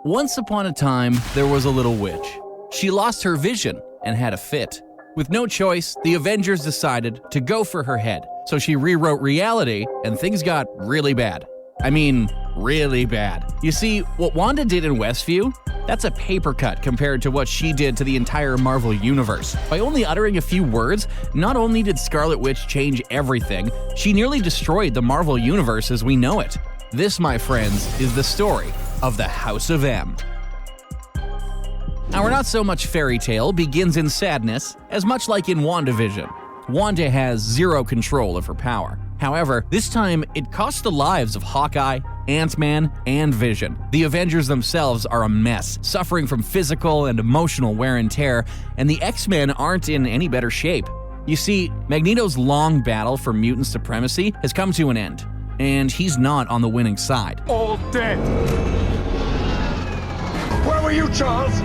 Once upon a time, there was a little witch. She lost her vision and had a fit. With no choice, the Avengers decided to go for her head. So she rewrote reality, and things got really bad. I mean, really bad. You see, what Wanda did in Westview, that's a paper cut compared to what she did to the entire Marvel Universe. By only uttering a few words, not only did Scarlet Witch change everything, she nearly destroyed the Marvel Universe as we know it. This, my friends, is the story of the House of M. Our not-so-much fairy tale begins in sadness, as much like in Wandavision. Wanda has zero control of her power. However, this time it cost the lives of Hawkeye, Ant-Man, and Vision. The Avengers themselves are a mess, suffering from physical and emotional wear and tear, and the X-Men aren't in any better shape. You see, Magneto's long battle for mutant supremacy has come to an end, and he's not on the winning side. All dead! Where were you, Charles?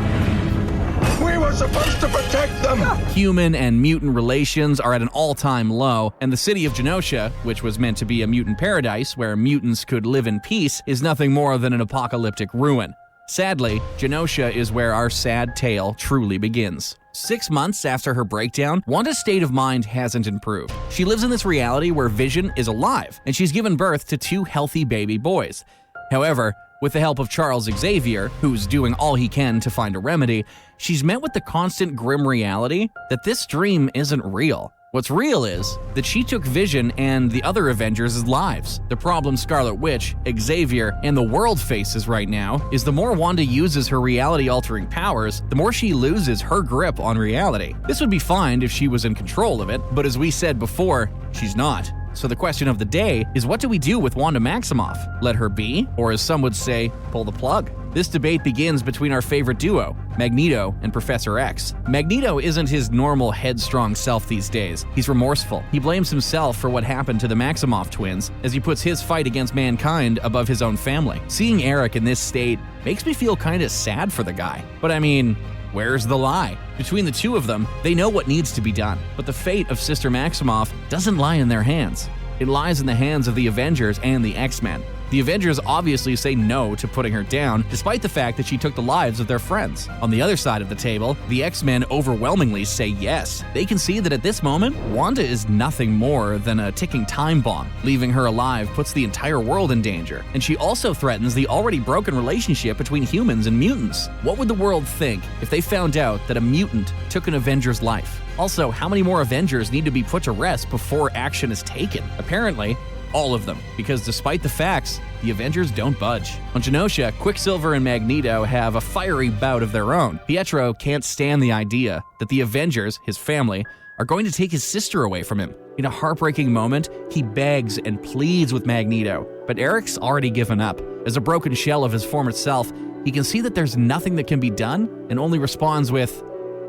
We were supposed to protect them! Human and mutant relations are at an all-time low, and the city of Genosha, which was meant to be a mutant paradise where mutants could live in peace, is nothing more than an apocalyptic ruin. Sadly, Genosha is where our sad tale truly begins. 6 months after her breakdown, Wanda's state of mind hasn't improved. She lives in this reality where Vision is alive, and she's given birth to 2 healthy baby boys. However, with the help of Charles Xavier, who's doing all he can to find a remedy, she's met with the constant grim reality that this dream isn't real. What's real is that she took Vision and the other Avengers' lives. The problem Scarlet Witch, Xavier, and the world faces right now is the more Wanda uses her reality-altering powers, the more she loses her grip on reality. This would be fine if she was in control of it, but as we said before, she's not. So the question of the day is, what do we do with Wanda Maximoff? Let her be? Or as some would say, pull the plug? This debate begins between our favorite duo, Magneto and Professor X. Magneto isn't his normal headstrong self these days. He's remorseful. He blames himself for what happened to the Maximoff twins as he puts his fight against mankind above his own family. Seeing Eric in this state makes me feel kinda sad for the guy. But I mean, where's the lie? Between the two of them, they know what needs to be done. But the fate of Sister Maximoff doesn't lie in their hands. It lies in the hands of the Avengers and the X-Men. The Avengers obviously say no to putting her down, despite the fact that she took the lives of their friends. On the other side of the table, the X-Men overwhelmingly say yes. They can see that at this moment, Wanda is nothing more than a ticking time bomb. Leaving her alive puts the entire world in danger, and she also threatens the already broken relationship between humans and mutants. What would the world think if they found out that a mutant took an Avenger's life? Also, how many more Avengers need to be put to rest before action is taken? Apparently, all of them, because despite the facts, the Avengers don't budge. On Genosha, Quicksilver and Magneto have a fiery bout of their own. Pietro can't stand the idea that the Avengers, his family, are going to take his sister away from him. In a heartbreaking moment, he begs and pleads with Magneto, but Eric's already given up. As a broken shell of his former self, he can see that there's nothing that can be done and only responds with,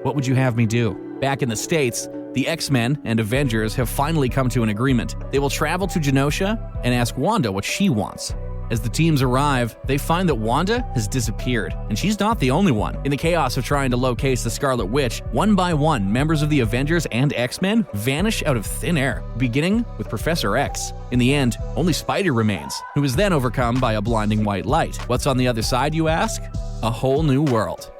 "What would you have me do?" Back in the States, the X-Men and Avengers have finally come to an agreement. They will travel to Genosha and ask Wanda what she wants. As the teams arrive, they find that Wanda has disappeared, and she's not the only one. In the chaos of trying to locate the Scarlet Witch, one by one, members of the Avengers and X-Men vanish out of thin air, beginning with Professor X. In the end, only Spidey remains, who is then overcome by a blinding white light. What's on the other side, you ask? A whole new world.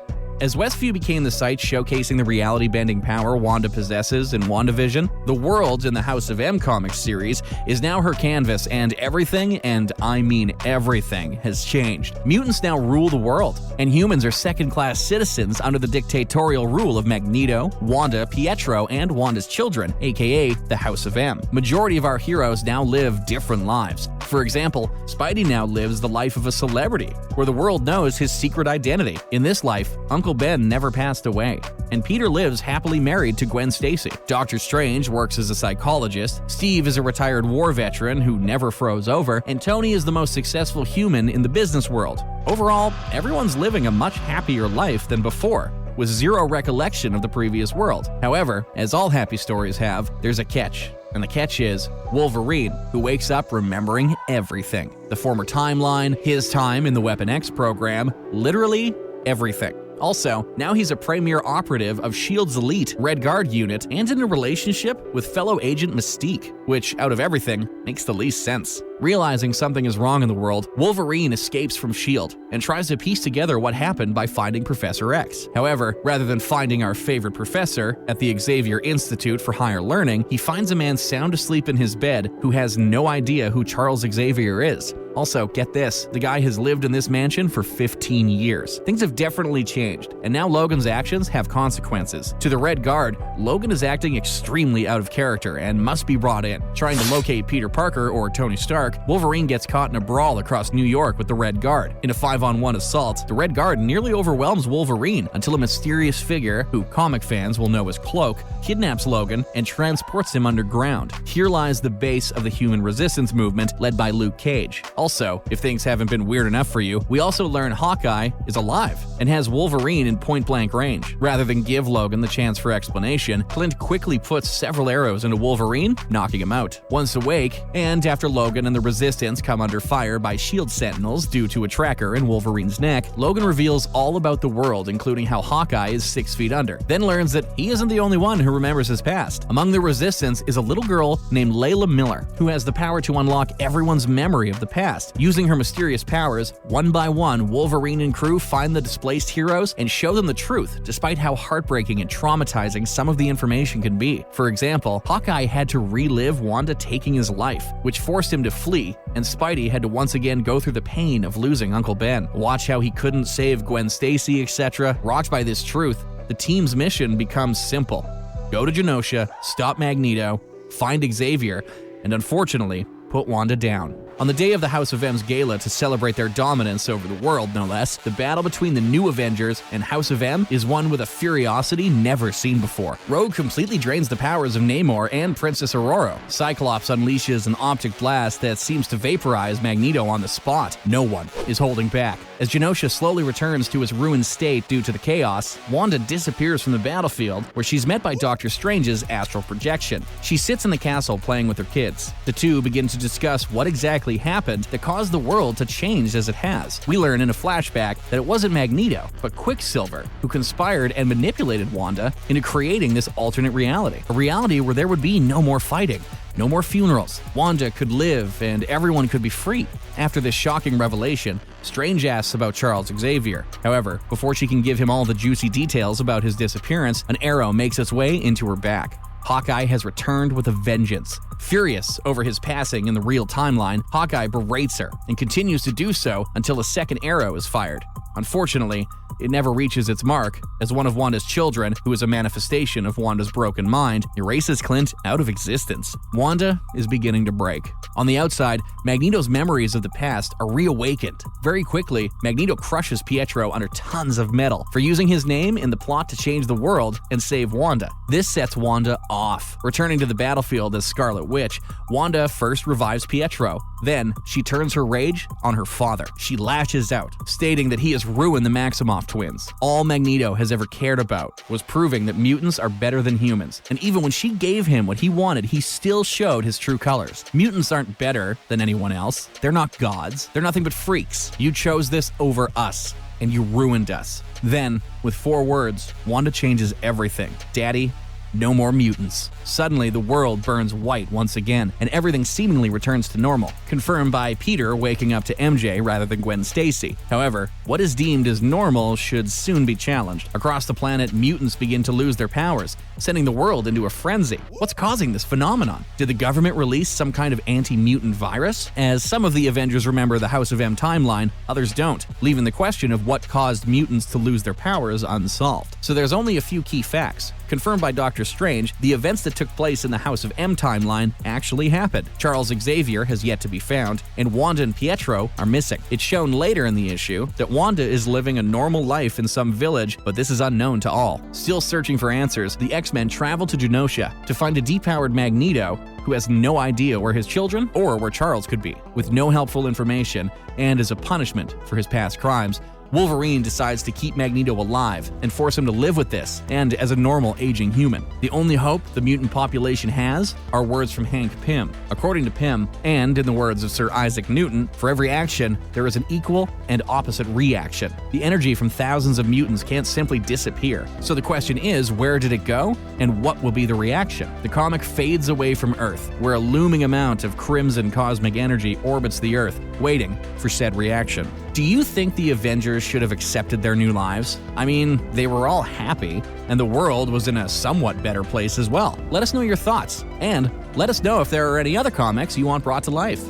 As Westview became the site showcasing the reality-bending power Wanda possesses in Wandavision, the world in the House of M comics series is now her canvas, and everything, and I mean everything, has changed. Mutants now rule the world, and humans are second-class citizens under the dictatorial rule of Magneto, Wanda, Pietro, and Wanda's children, aka the House of M. Majority of our heroes now live different lives. For example, Spidey now lives the life of a celebrity, where the world knows his secret identity. In this life, Uncle Ben never passed away, and Peter lives happily married to Gwen Stacy. Doctor Strange works as a psychologist, Steve is a retired war veteran who never froze over, and Tony is the most successful human in the business world. Overall, everyone's living a much happier life than before, with zero recollection of the previous world. However, as all happy stories have, there's a catch. And the catch is Wolverine, who wakes up remembering everything. The former timeline, his time in the Weapon X program, literally everything. Also, now he's a premier operative of S.H.I.E.L.D.'s elite Red Guard unit and in a relationship with fellow agent Mystique, which, out of everything, makes the least sense. Realizing something is wrong in the world, Wolverine escapes from S.H.I.E.L.D. and tries to piece together what happened by finding Professor X. However, rather than finding our favorite professor at the Xavier Institute for Higher Learning, he finds a man sound asleep in his bed who has no idea who Charles Xavier is. Also, get this, the guy has lived in this mansion for 15 years. Things have definitely changed, and now Logan's actions have consequences. To the Red Guard, Logan is acting extremely out of character and must be brought in. Trying to locate Peter Parker or Tony Stark, Wolverine gets caught in a brawl across New York with the Red Guard. In a 5-on-1 assault, the Red Guard nearly overwhelms Wolverine until a mysterious figure, who comic fans will know as Cloak, kidnaps Logan and transports him underground. Here lies the base of the human resistance movement led by Luke Cage. Also, if things haven't been weird enough for you, we also learn Hawkeye is alive and has Wolverine in point-blank range. Rather than give Logan the chance for explanation, Clint quickly puts several arrows into Wolverine, knocking him out. Once awake, and after Logan and the Resistance come under fire by S.H.I.E.L.D. Sentinels due to a tracker in Wolverine's neck, Logan reveals all about the world, including how Hawkeye is 6 feet under, then learns that he isn't the only one who remembers his past. Among the Resistance is a little girl named Layla Miller, who has the power to unlock everyone's memory of the past. Using her mysterious powers, one by one, Wolverine and crew find the displaced heroes and show them the truth, despite how heartbreaking and traumatizing some of the information can be. For example, Hawkeye had to relive Wanda taking his life, which forced him to flee, and Spidey had to once again go through the pain of losing Uncle Ben. Watch how he couldn't save Gwen Stacy, etc. Rocked by this truth, the team's mission becomes simple. Go to Genosha, stop Magneto, find Xavier, and unfortunately, put Wanda down. On the day of the House of M's gala to celebrate their dominance over the world, no less, the battle between the new Avengers and House of M is one with a furiosity never seen before. Rogue completely drains the powers of Namor and Princess Aurora. Cyclops unleashes an optic blast that seems to vaporize Magneto on the spot. No one is holding back. As Genosha slowly returns to its ruined state due to the chaos, Wanda disappears from the battlefield, where she's met by Doctor Strange's astral projection. She sits in the castle playing with her kids. The two begin to discuss what exactly happened that caused the world to change as it has. We learn in a flashback that it wasn't Magneto, but Quicksilver, who conspired and manipulated Wanda into creating this alternate reality. A reality where there would be no more fighting, no more funerals. Wanda could live and everyone could be free. After this shocking revelation, Strange asks about Charles Xavier. However, before she can give him all the juicy details about his disappearance, an arrow makes its way into her back. Hawkeye has returned with a vengeance. Furious over his passing in the real timeline, Hawkeye berates her and continues to do so until a second arrow is fired. Unfortunately, it never reaches its mark, as one of Wanda's children, who is a manifestation of Wanda's broken mind, erases Clint out of existence. Wanda is beginning to break. On the outside, Magneto's memories of the past are reawakened. Very quickly, Magneto crushes Pietro under tons of metal for using his name in the plot to change the world and save Wanda. This sets Wanda off. Returning to the battlefield as Scarlet Witch, Wanda first revives Pietro. Then, she turns her rage on her father. She lashes out, stating that he has ruined the Maximoff twins. All Magneto has ever cared about was proving that mutants are better than humans. And even when she gave him what he wanted, he still showed his true colors. Mutants aren't better than anyone else. They're not gods. They're nothing but freaks. You chose this over us, and you ruined us. Then, with 4 words, Wanda changes everything. Daddy, no more mutants. Suddenly, the world burns white once again, and everything seemingly returns to normal, confirmed by Peter waking up to MJ rather than Gwen Stacy. However, what is deemed as normal should soon be challenged. Across the planet, mutants begin to lose their powers, sending the world into a frenzy. What's causing this phenomenon? Did the government release some kind of anti-mutant virus? As some of the Avengers remember the House of M timeline, others don't, leaving the question of what caused mutants to lose their powers unsolved. So there's only a few key facts. Confirmed by Doctor Strange, the events that took place in the House of M timeline actually happened. Charles Xavier has yet to be found, and Wanda and Pietro are missing. It's shown later in the issue that Wanda is living a normal life in some village, but this is unknown to all. Still searching for answers, the X-Men travel to Genosha to find a depowered Magneto who has no idea where his children or where Charles could be. With no helpful information, and as a punishment for his past crimes, Wolverine decides to keep Magneto alive and force him to live with this, and as a normal aging human. The only hope the mutant population has are words from Hank Pym. According to Pym, and in the words of Sir Isaac Newton, for every action, there is an equal and opposite reaction. The energy from thousands of mutants can't simply disappear. So the question is, where did it go, and what will be the reaction? The comic fades away from Earth, where a looming amount of crimson cosmic energy orbits the Earth, waiting for said reaction. Do you think the Avengers should have accepted their new lives? I mean, they were all happy, and the world was in a somewhat better place as well. Let us know your thoughts, and let us know if there are any other comics you want brought to life.